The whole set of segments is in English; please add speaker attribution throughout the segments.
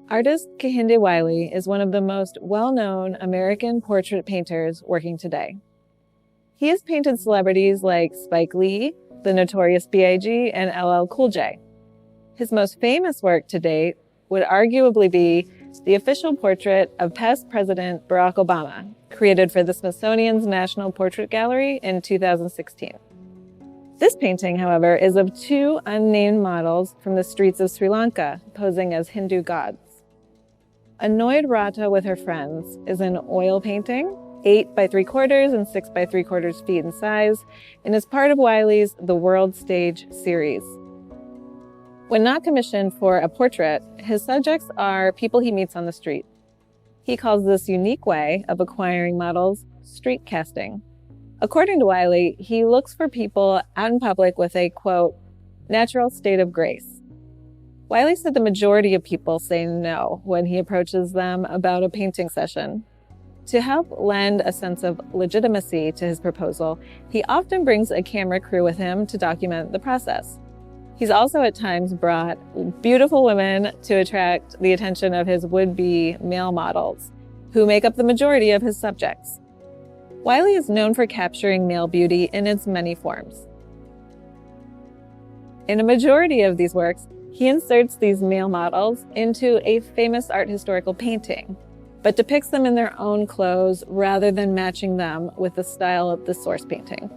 Speaker 1: Artist Kehinde Wiley is one of the most well-known American portrait painters working today. He has painted celebrities like Spike Lee, the Notorious B.I.G., and LL Cool J. His most famous work to date would arguably be the official portrait of past President Barack Obama, created for the Smithsonian's National Portrait Gallery in 2016. This painting, however, is of two unnamed models from the streets of Sri Lanka, posing as Hindu gods. Annoyed Radha with her friends is an oil painting, 8 by 3/4 and 6 by 3/4 feet in size, and is part of Wiley's The World Stage series. When not commissioned for a portrait, his subjects are people he meets on the street. He calls this unique way of acquiring models street casting. According to Wiley, he looks for people out in public with a, quote, natural state of grace. Wiley said the majority of people say no when he approaches them about a painting session. To help lend a sense of legitimacy to his proposal, he often brings a camera crew with him to document the process. He's also at times brought beautiful women to attract the attention of his would-be male models, who make up the majority of his subjects. Wiley is known for capturing male beauty in its many forms. In a majority of these works, he inserts these male models into a famous art historical painting, but depicts them in their own clothes rather than matching them with the style of the source painting.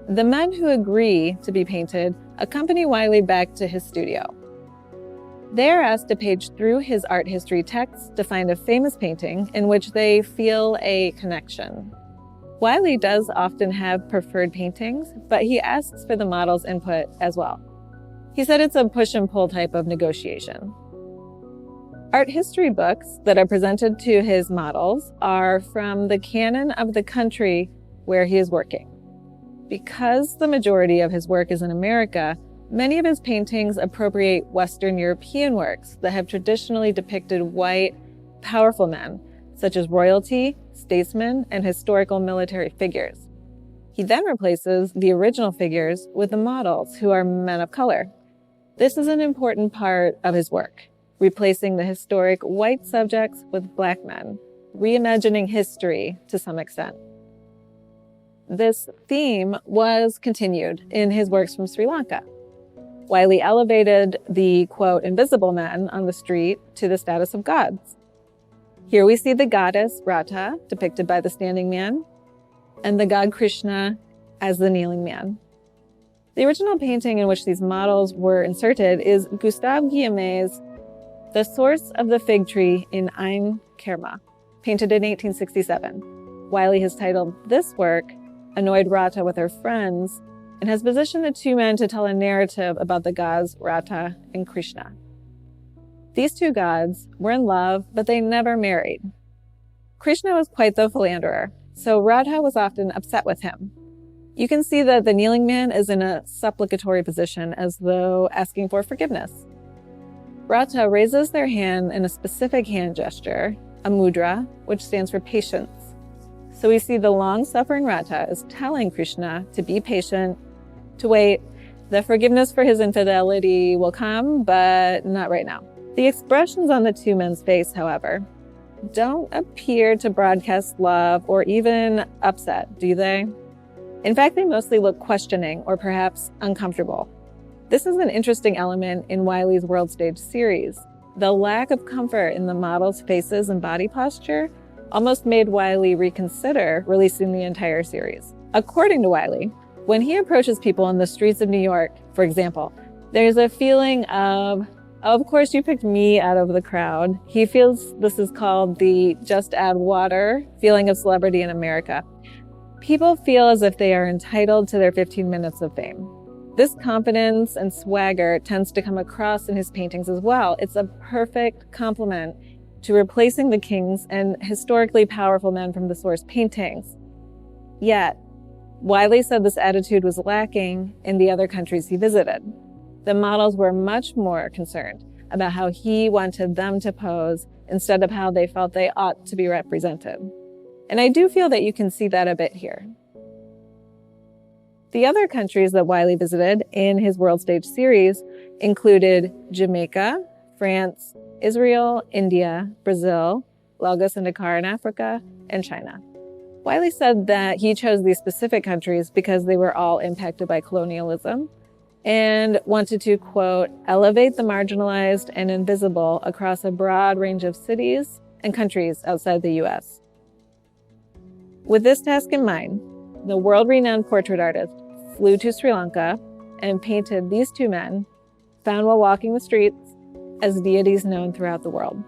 Speaker 1: The men who agree to be painted accompany Wiley back to his studio. They are asked to page through his art history texts to find a famous painting in which they feel a connection. Wiley does often have preferred paintings, but he asks for the model's input as well. He said it's a push and pull type of negotiation. Art history books that are presented to his models are from the canon of the country where he is working. Because the majority of his work is in America, many of his paintings appropriate Western European works that have traditionally depicted white, powerful men, such as royalty, statesmen, and historical military figures. He then replaces the original figures with the models, who are men of color. This is an important part of his work, replacing the historic white subjects with black men, reimagining history to some extent. This theme was continued in his works from Sri Lanka. Wiley elevated the, quote, invisible men on the street to the status of gods. Here we see the goddess Radha, depicted by the standing man, and the god Krishna as the kneeling man. The original painting in which these models were inserted is Gustave Guillemets' The Source of the Fig Tree in Ein Kerma, painted in 1867. Wiley has titled this work Annoyed Radha with Her Friends, and has positioned the two men to tell a narrative about the gods Radha and Krishna. These two gods were in love, but they never married. Krishna was quite the philanderer, so Radha was often upset with him. You can see that the kneeling man is in a supplicatory position, as though asking for forgiveness. Radha raises their hand in a specific hand gesture, a mudra, which stands for patience. So we see the long-suffering Radha is telling Krishna to be patient, to wait. The forgiveness for his infidelity will come, but not right now. The expressions on the two men's face, however, don't appear to broadcast love or even upset, do they? In fact, they mostly look questioning or perhaps uncomfortable. This is an interesting element in Wiley's World Stage series. The lack of comfort in the models' faces and body posture almost made Wiley reconsider releasing the entire series. According to Wiley, when he approaches people in the streets of New York, for example, there's a feeling of course you picked me out of the crowd. He feels this is called the just add water feeling of celebrity in America. People feel as if they are entitled to their 15 minutes of fame. This confidence and swagger tends to come across in his paintings as well. It's a perfect complement to replacing the kings and historically powerful men from the source paintings. Yet, Wiley said this attitude was lacking in the other countries he visited. The models were much more concerned about how he wanted them to pose instead of how they felt they ought to be represented. And I do feel that you can see that a bit here. The other countries that Wiley visited in his World Stage series included Jamaica, France, Israel, India, Brazil, Lagos and Dakar in Africa, and China. Wiley said that he chose these specific countries because they were all impacted by colonialism and wanted to, quote, elevate the marginalized and invisible across a broad range of cities and countries outside the U.S. With this task in mind, the world-renowned portrait artist flew to Sri Lanka and painted these two men, found while walking the streets, as deities known throughout the world.